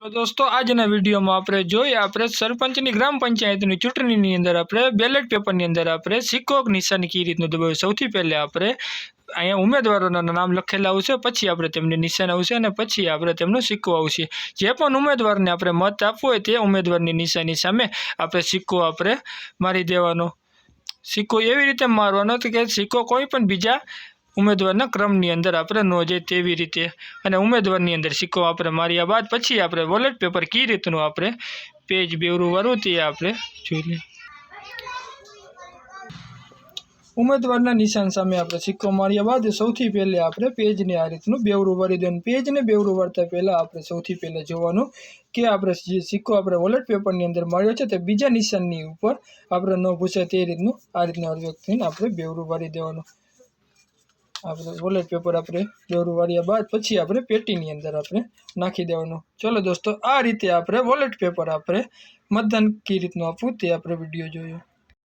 તો દોસ્તો આજના વિડીયોમાં આપણે જોઈએ સરપંચની ગ્રામ પંચાયતની ચૂંટણીની અંદર આપણે બેલેટ પેપરની અંદર આપણે સિક્કો નિશાની કઈ રીતનું દબાવ્યું। સૌથી પહેલા આપણે અહીંયા ઉમેદવારોના નામ લખેલા આવશે, પછી આપણે તેમની નિશાન આવશે અને પછી આપણે તેમનો સિક્કો આવશે। જે પણ ઉમેદવારને આપણે મત આપવો હોય તે ઉમેદવારની નિશાની સામે આપણે સિક્કો આપણે મારી દેવાનો। સિક્કો એવી રીતે મારવાનો કે સિક્કો કોઈ પણ બીજા ઉમેદવારના ક્રમની અંદર આપણે ન જાય તેવી રીતે, અને ઉમેદવારની અંદર સિક્કો આપણે માર્યા બાદ પછી આપણે વોલેટ પેપર કઈ રીતનું આપણે પેજ બેવરું વાળું તે આપણે જોઈ લઈએ। ઉમેદવારના નિશાન સામે આપણે સિક્કો માર્યા બાદ સૌથી પહેલે આપણે પેજને આ રીતનું બેવરું વાળી દેવાનું। પેજને બેવરું વાળતા પહેલાં આપણે સૌથી પહેલાં જોવાનું કે આપણે જે સિક્કો આપણે વોલેટ પેપરની અંદર માર્યો છે તે બીજા નિશાનની ઉપર આપણે ન પૂછાય તે રીતનું આ રીતના વ્યક્તિને આપણે બેવરું વાળી દેવાનું। આપણે વોલેટ પેપર આપણે બેવરું વાળ્યા બાદ પછી આપણે પેટીની અંદર આપણે નાખી દેવાનું। ચલો દોસ્તો, આ રીતે આપણે વોલેટ પેપર આપણે મતદાન કઈ રીતનું આપવું તે આપણે વિડીયો જોયો।